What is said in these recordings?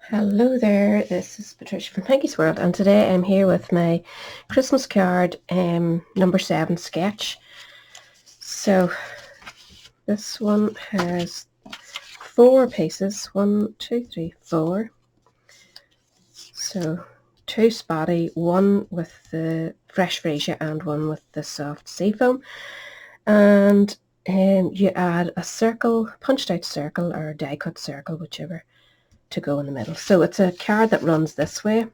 Hello there, this is Patricia from Pinky's World, and today I'm here with my Christmas card number 7 sketch. So this one has 4 pieces, 1, 2, 3, 4. So 2 spotty, 1 with the fresh freesia and 1 with the soft seafoam. And you add a circle, punched out circle or die cut circle, whichever, to go in the middle. So it's a card that runs this way,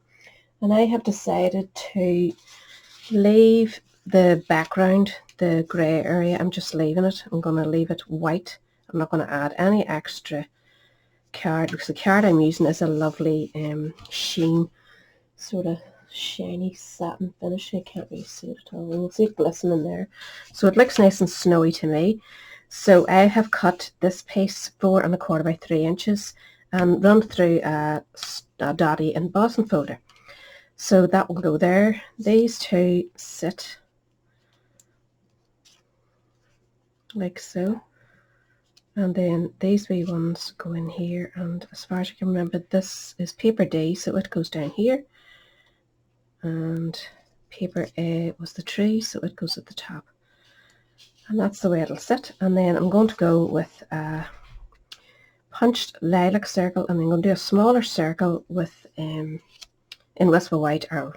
and I have decided to leave the background, the grey area, I'm just leaving it. I'm going to leave it white. I'm not going to add any extra card because the card I'm using is a lovely sheen, sort of shiny satin finish. I can't really see it at all. You'll see it glistening there. So it looks nice and snowy to me. So I have cut this piece 4 1/4 by 3 inches and run through a dotty embossing folder. So that will go there. These two sit like so. And then these wee ones go in here, and as far as I can remember, this is paper D, so it goes down here. And paper A was the tree, so it goes at the top. And that's the way it'll sit. And then I'm going to go with a punched lilac circle, and I'm going to do a smaller circle with in wistful white, or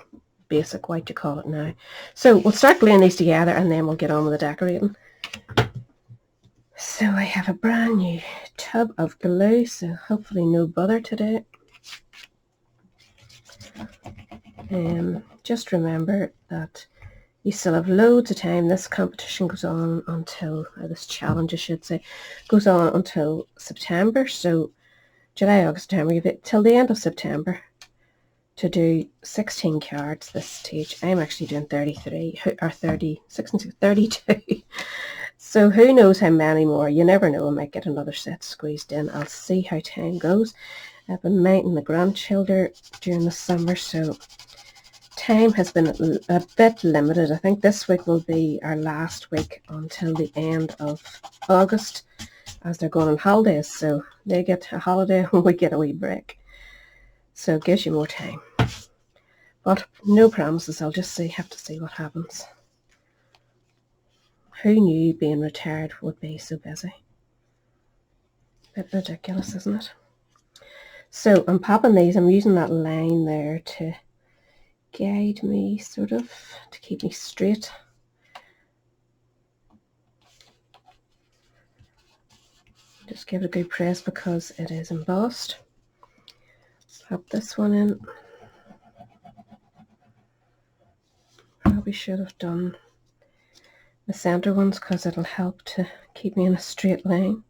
basic white you call it now. So we'll start gluing these together and then we'll get on with the decorating. So I have a brand new tub of glue, so hopefully no bother today. Just remember that you still have loads of time. This competition goes on until, this challenge I should say, goes on until September. So July, August, September, you have till the end of September to do 16 cards this stage. I'm actually doing 33, or 30, 16, 32. So who knows how many more. You never know, I might get another set squeezed in. I'll see how time goes. I've been minding the grandchildren during the summer, so time has been a bit limited. I think this week will be our last week until the end of August, as they're going on holidays. So they get a holiday and we get a wee break. So it gives you more time. But no promises, I'll just have to see what happens. Who knew being retired would be so busy? A bit ridiculous, isn't it? So I'm popping these, I'm using that line there to guide me, sort of, to keep me straight. Just give it a good press because it is embossed. Pop this one in. Probably should have done the center ones because it'll help to keep me in a straight line.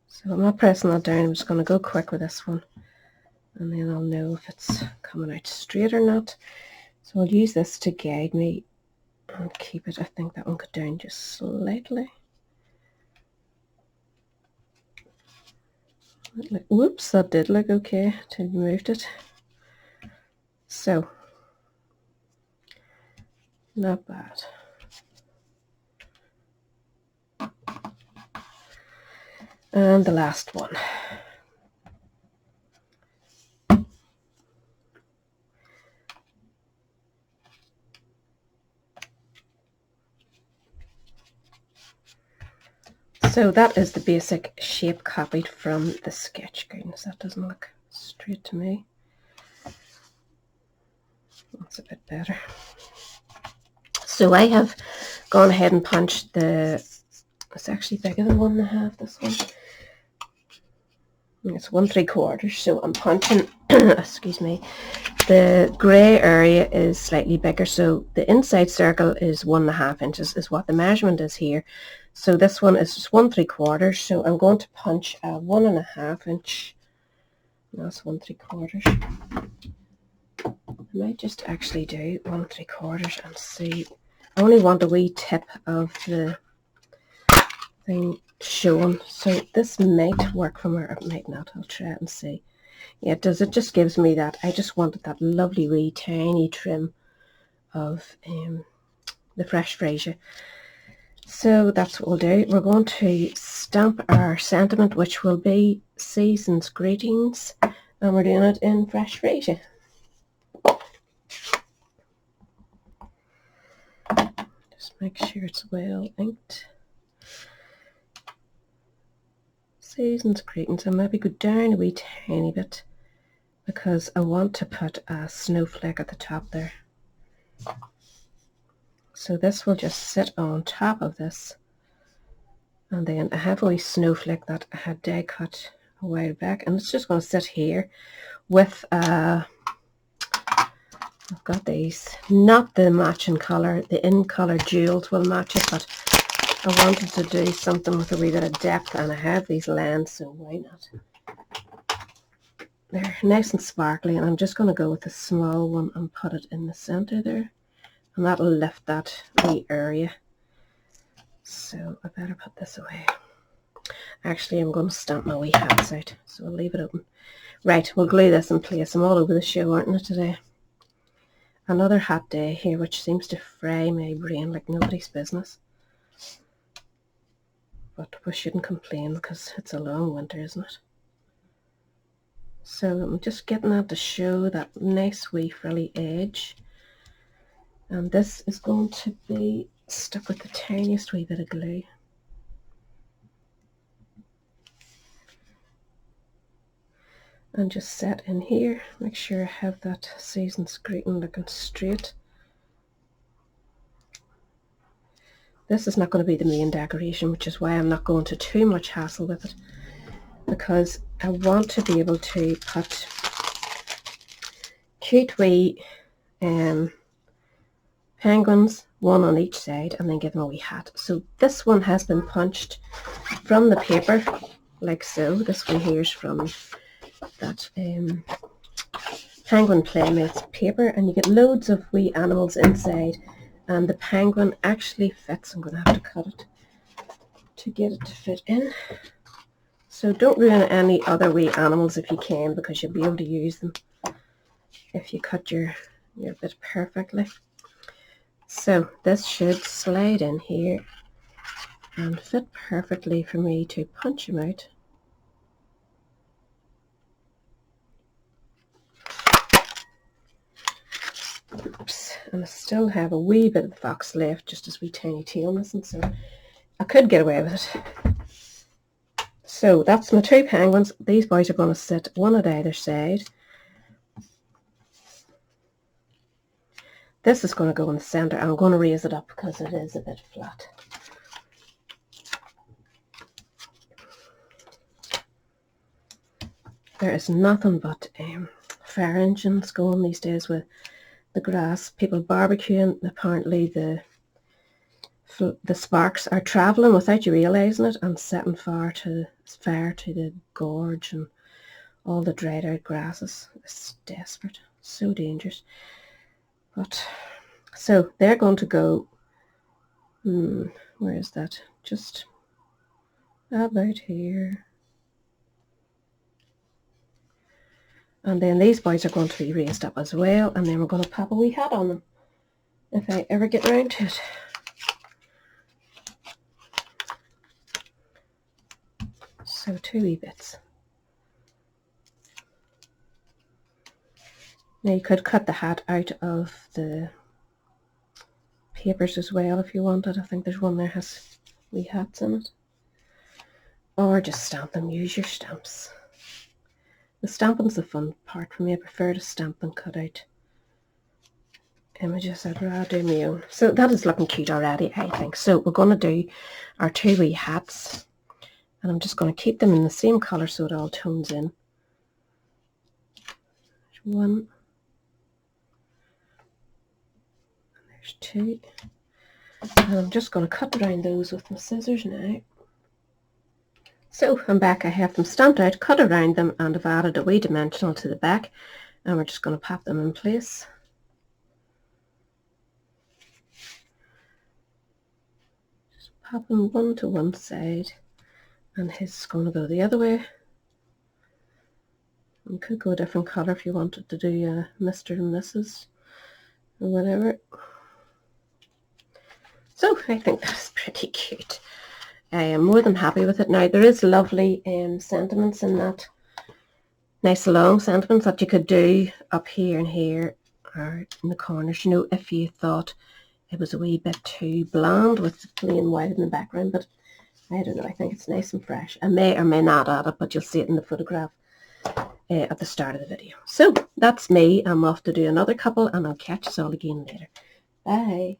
So I'm not pressing that down, I'm just going to go quick with this one, and then I'll know if it's coming out straight or not. So I'll use this to guide me and keep it. I think that one got down just slightly. Whoops, that did look okay till you moved it. So not bad. And the last one. So that is the basic shape copied from the sketch. Goodness, that doesn't look straight to me. That's a bit better. So I have gone ahead and punched it's actually bigger than 1 1/2, this one. It's 1 3/4, so I'm punching, excuse me, the grey area is slightly bigger, so the inside circle is 1 1/2 inches is what the measurement is here. So this one is just 1 3/4, so I'm going to punch a 1 1/2 inch. That's 1 3/4. I might just actually do 1 3/4 and see. I only want a wee tip of the thing showing, so this might work for me, or it might not. I'll try it and see. Yeah, it does. It just gives me that. I just wanted that lovely wee tiny trim of the fresh freesia. So that's what we'll do. We're going to stamp our sentiment, which will be Season's Greetings, and we're doing it in Fresh Freesia. Just make sure it's well inked. Season's Greetings. I'll maybe go down a wee tiny bit because I want to put a snowflake at the top there. So this will just sit on top of this. And then I have a wee snowflake that I had die cut a while back, and it's just going to sit here with I've got these, not the matching colour, the in colour jewels will match it, but I wanted to do something with a wee bit of depth, and I have these lands, so why not? They're nice and sparkly, and I'm just going to go with a small one and put it in the centre there, and that'll lift that wee area. So I better put this away. Actually, I'm going to stamp my wee hats out, so I'll leave it open. Right, we'll glue this in place. I'm all over the show, aren't I, today? Another hot day here, which seems to fry my brain like nobody's business. But we shouldn't complain because it's a long winter, isn't it? So I'm just getting that to show that nice wee frilly edge. And this is going to be stuck with the tiniest wee bit of glue. And just set in here, make sure I have that Season's Greeting looking straight. This is not going to be the main decoration, which is why I'm not going to too much hassle with it, because I want to be able to put cute wee penguins, one on each side, and then give them a wee hat. So this one has been punched from the paper, like so. This one here is from that Penguin Playmates paper, and you get loads of wee animals inside, and the penguin actually fits. I'm going to have to cut it to get it to fit in. So don't ruin any other wee animals if you can, because you'll be able to use them if you cut your bit perfectly. So this should slide in here and fit perfectly for me to punch them out. Oops, and I still have a wee bit of the fox left, just as wee tiny tail missing, so I could get away with it. So that's my two penguins. These boys are going to sit one at either side. This is going to go in the centre. I'm going to raise it up because it is a bit flat. There is nothing but fire engines going these days with the grass. People barbecuing. Apparently the sparks are travelling without you realising it and setting fire to the gorge and all the dried out grasses. It's desperate. So dangerous. But so they're going to go, where is that? Just about here. And then these boys are going to be raised up as well, and then we're going to pop a wee hat on them if I ever get around to it. So two wee bits. Now you could cut the hat out of the papers as well if you wanted. I think there's one there has wee hats in it. Or just stamp them. Use your stamps. The stamping's the fun part for me. I prefer to stamp than cut out images. I'd rather do my own. So that is looking cute already, I think. So we're going to do our two wee hats, and I'm just going to keep them in the same colour so it all tones in. There's one. And there's two. And I'm just going to cut around those with my scissors now. So I'm back. I have them stamped out, cut around them, and I've added a wee dimensional to the back, and we're just going to pop them in place. Just pop them one to one side, and his is going to go the other way. You could go a different colour if you wanted to do Mr. and Mrs. or whatever. So I think that's pretty pretty cute. I am more than happy with it. Now there is lovely sentiments in that. Nice long sentiments that you could do up here and here or in the corners, you know, if you thought it was a wee bit too bland with the plain white in the background, but I don't know, I think it's nice and fresh. I may or may not add it, but you'll see it in the photograph at the start of the video. So that's me. I'm off to do another couple and I'll catch us all again later. Bye.